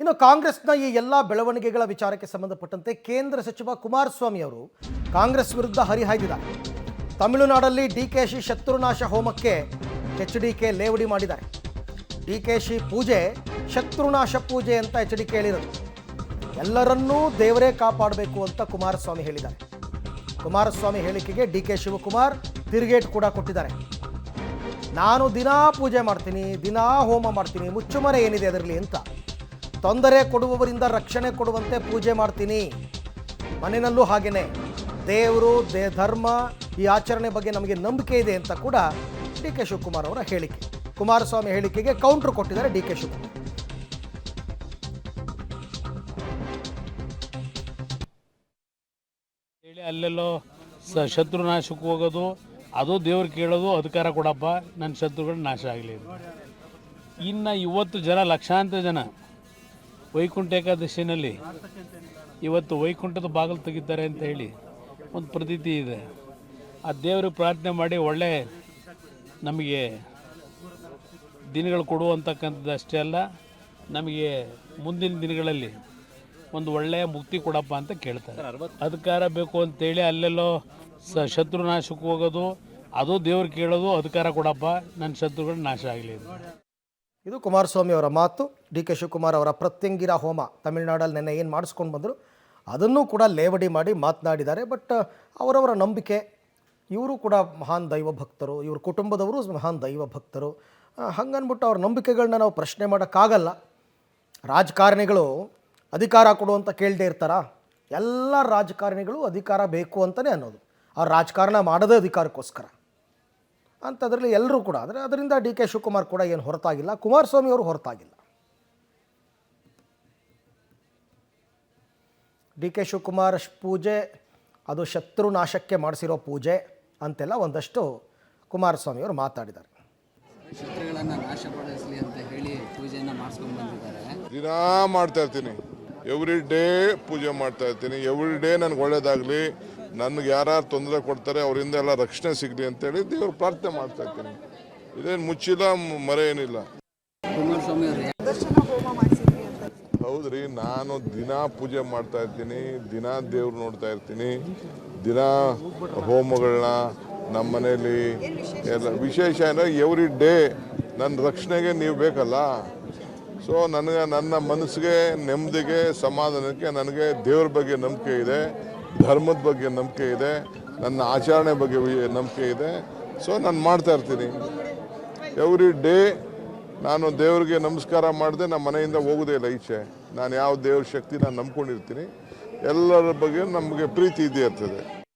ಇನ್ನು ಕಾಂಗ್ರೆಸ್ನ ಈ ಎಲ್ಲ ಬೆಳವಣಿಗೆಗಳ ವಿಚಾರಕ್ಕೆ ಸಂಬಂಧಪಟ್ಟಂತೆ ಕೇಂದ್ರ ಸಚಿವ ಕುಮಾರಸ್ವಾಮಿ ಅವರು ಕಾಂಗ್ರೆಸ್ ವಿರುದ್ಧ ಹರಿಹಾಯ್ದಿದ್ದಾರೆ. ತಮಿಳುನಾಡಲ್ಲಿ ಡಿಕೆಶಿ ಶತ್ರುನಾಶ ಹೋಮಕ್ಕೆ ಎಚ್ಡಿಕೆ ಲೇವಡಿ ಮಾಡಿದ್ದಾರೆ. ಡಿಕೆಶಿ ಪೂಜೆ ಶತ್ರುನಾಶ ಪೂಜೆ ಅಂತ ಎಚ್ಡಿಕೆ ಹೇಳಿರೋದು. ಎಲ್ಲರನ್ನೂ ದೇವರೇ ಕಾಪಾಡಬೇಕು ಅಂತ ಕುಮಾರಸ್ವಾಮಿ ಹೇಳಿದ್ದಾರೆ. ಕುಮಾರಸ್ವಾಮಿ ಹೇಳಿಕೆಗೆ ಡಿಕೆ ಶಿವಕುಮಾರ್ ತಿರುಗೇಟು ಕೂಡ ಕೊಟ್ಟಿದ್ದಾರೆ. ನಾನು ದಿನಾ ಪೂಜೆ ಮಾಡ್ತೀನಿ, ದಿನಾ ಹೋಮ ಮಾಡ್ತೀನಿ, ಮುಚ್ಚುಮರೆ ಏನಿದೆ ಅದರಲ್ಲಿ ಅಂತ. ತೊಂದರೆ ಕೊಡುವವರಿಂದ ರಕ್ಷಣೆ ಕೊಡುವಂತೆ ಪೂಜೆ ಮಾಡ್ತೀನಿ. ಮನೆಯಲ್ಲೂ ಹಾಗೇನೆ ದೇವರು ಧರ್ಮ ಈ ಆಚರಣೆ ಬಗ್ಗೆ ನಮಗೆ ನಂಬಿಕೆ ಇದೆ ಅಂತ ಕೂಡ ಡಿಕೆ ಶಿವಕುಮಾರ್ ಅವರ ಹೇಳಿಕೆ. ಕುಮಾರಸ್ವಾಮಿ ಹೇಳಿಕೆಗೆ ಕೌಂಟರ್ ಕೊಟ್ಟಿದ್ದಾರೆ ಡಿಕೆ ಶಿವಕುಮಾರ್. ಹೇಳಿ ಅಲ್ಲೆಲ್ಲೋ ಶತ್ರುನಾಶಕ್ಕೆ ಹೋಗೋದು, ಅದು ದೇವ್ರು ಕೇಳೋದು, ಅಧಿಕಾರ ಕೊಡಪ್ಪ ನನ್ನ ಶತ್ರುಗಳು ನಾಶ ಆಗಲಿ. ಇನ್ನು ಇವತ್ತು ಲಕ್ಷಾಂತರ ಜನ ವೈಕುಂಠ ಏಕಾದಶಿನಲ್ಲಿ ಇವತ್ತು ವೈಕುಂಠದ ಬಾಗಿಲು ತೆಗಿತಾರೆ ಅಂತ ಹೇಳಿ ಒಂದು ಪ್ರತೀತಿ ಇದೆ. ಆ ದೇವ್ರಿಗೆ ಪ್ರಾರ್ಥನೆ ಮಾಡಿ ಒಳ್ಳೆ ನಮಗೆ ದಿನಗಳು ಕೊಡುವಂತಕ್ಕಂಥದ್ದು ಅಷ್ಟೇ ಅಲ್ಲ, ನಮಗೆ ಮುಂದಿನ ದಿನಗಳಲ್ಲಿ ಒಂದು ಒಳ್ಳೆಯ ಮುಕ್ತಿ ಕೊಡಪ್ಪ ಅಂತ ಕೇಳ್ತಾರೆ. ಅಧಿಕಾರ ಬೇಕು ಅಂತೇಳಿ ಅಲ್ಲೆಲ್ಲೋ ಶತ್ರುನಾಶಕ್ಕೆ ಹೋಗೋದು, ಅದು ದೇವ್ರು ಕೇಳೋದು, ಅಧಿಕಾರ ಕೊಡಪ್ಪ ನನ್ನ ಶತ್ರುಗಳು ನಾಶ ಆಗಲಿ. ಇದು ಕುಮಾರಸ್ವಾಮಿ ಅವರ ಮಾತು. ಡಿ ಕೆ ಶಿವಕುಮಾರ್ ಅವರ ಪ್ರತ್ಯಂಗಿರ ಹೋಮ ತಮಿಳುನಾಡಲ್ಲಿ ನೆನ್ನೆ ಏನು ಮಾಡಿಸ್ಕೊಂಡು ಬಂದರು ಅದನ್ನು ಕೂಡ ಲೇವಡಿ ಮಾಡಿ ಮಾತನಾಡಿದ್ದಾರೆ. ಬಟ್ ಅವರವರ ನಂಬಿಕೆ, ಇವರು ಕೂಡ ಮಹಾನ್ ದೈವ ಭಕ್ತರು, ಇವ್ರ ಕುಟುಂಬದವರು ಮಹಾನ್ ದೈವ ಭಕ್ತರು. ಹಂಗನ್ಬಿಟ್ಟು ಅವ್ರ ನಂಬಿಕೆಗಳನ್ನ ನಾವು ಪ್ರಶ್ನೆ ಮಾಡೋಕ್ಕಾಗಲ್ಲ. ರಾಜಕಾರಣಿಗಳು ಅಧಿಕಾರ ಕೊಡು ಅಂತ ಕೇಳದೇ ಇರ್ತಾರಾ? ಎಲ್ಲ ರಾಜಕಾರಣಿಗಳು ಅಧಿಕಾರ ಬೇಕು ಅಂತಲೇ ಅನ್ನೋದು. ಅವ್ರು ರಾಜಕಾರಣ ಮಾಡೋದೇ ಅಧಿಕಾರಕ್ಕೋಸ್ಕರ ಅಂಥದ್ರಲ್ಲಿ ಎಲ್ಲರೂ ಕೂಡ. ಆದರೆ ಅದರಿಂದ ಡಿ ಕೆ ಶಿವಕುಮಾರ್ ಕೂಡ ಏನು ಹೊರತಾಗಿಲ್ಲ, ಕುಮಾರಸ್ವಾಮಿ ಅವರು ಹೊರತಾಗಿಲ್ಲ. ಡಿ ಕೆ ಶಿವಕುಮಾರ್ ಪೂಜೆ ಅದು ಶತ್ರುನಾಶಕ್ಕೆ ಮಾಡಿಸಿರೋ ಪೂಜೆ ಅಂತೆಲ್ಲ ಒಂದಷ್ಟು ಕುಮಾರಸ್ವಾಮಿ ಅವರು ಮಾತಾಡಿದ್ದಾರೆ. ಶತ್ರುಗಳನ್ನು ನಾಶಪಡಿಸಲಿ ಅಂತ ಹೇಳಿ ಪೂಜೆಯನ್ನು ಮಾಡಿಸ್ಕೊಂಡು ಬಂದಿದ್ದಾರೆ. ದಿನ ಮಾಡ್ತಾ ಇರ್ತೀನಿ, ಎವ್ರಿ ಡೇ ಪೂಜೆ ಮಾಡ್ತಾ ಇರ್ತೀನಿ. ಎವ್ರಿ ಡೇ ನನಗೆ ಒಳ್ಳೇದಾಗಲಿ, ನನಗೆ ಯಾರು ತೊಂದರೆ ಕೊಡ್ತಾರೆ ಅವರಿಂದ ಎಲ್ಲ ರಕ್ಷಣೆ ಸಿಗಲಿ ಅಂತೇಳಿ ದೇವ್ರ ಪ್ರಾರ್ಥನೆ ಮಾಡ್ತಾ ಇರ್ತೀನಿ. ಇದೇನು ಮುಚ್ಚಿಲ್ಲ, ಮರೆ ಏನಿಲ್ಲ. ಕುಮಾರಸ್ವಾಮಿ ಹೌದ್ರಿ, ನಾನು ದಿನ ಪೂಜೆ ಮಾಡ್ತಾ ಇರ್ತೀನಿ, ದಿನ ದೇವ್ರು ನೋಡ್ತಾ ಇರ್ತೀನಿ, ದಿನ ಹೋಮಗಳನ್ನ ನಮ್ಮ ಮನೇಲಿ ಎಲ್ಲ. ವಿಶೇಷ ಅಂದರೆ ಎವ್ರಿ ಡೇ ನನ್ನ ರಕ್ಷಣೆಗೆ ನೀವು ಬೇಕಲ್ಲ. ಸೊ ನನಗೆ ನನ್ನ ಮನಸ್ಸಿಗೆ ನೆಮ್ಮದಿಗೆ ಸಮಾಧಾನಕ್ಕೆ ನನಗೆ ದೇವ್ರ ಬಗ್ಗೆ ನಂಬಿಕೆ ಇದೆ, ಧರ್ಮದ ಬಗ್ಗೆ ನಂಬಿಕೆ ಇದೆ, ನನ್ನ ಆಚರಣೆ ಬಗ್ಗೆ ನಂಬಿಕೆ ಇದೆ. ಸೊ ನಾನು ಮಾಡ್ತಾ ಇರ್ತೀನಿ. ಎವ್ರಿ ಡೇ ನಾನು ದೇವ್ರಿಗೆ ನಮಸ್ಕಾರ ಮಾಡಿದೆ ನಮ್ಮ ಮನೆಯಿಂದ ಹೋಗೋದೇ ಇಲ್ಲ ಈಚೆ. ನಾನು ಯಾವ ದೇವ್ರ ಶಕ್ತಿ ನಾನು ನಂಬ್ಕೊಂಡಿರ್ತೀನಿ. ಎಲ್ಲರ ಬಗ್ಗೆ ನಮಗೆ ಪ್ರೀತಿ ಇದ್ದೇ ಇರ್ತದೆ.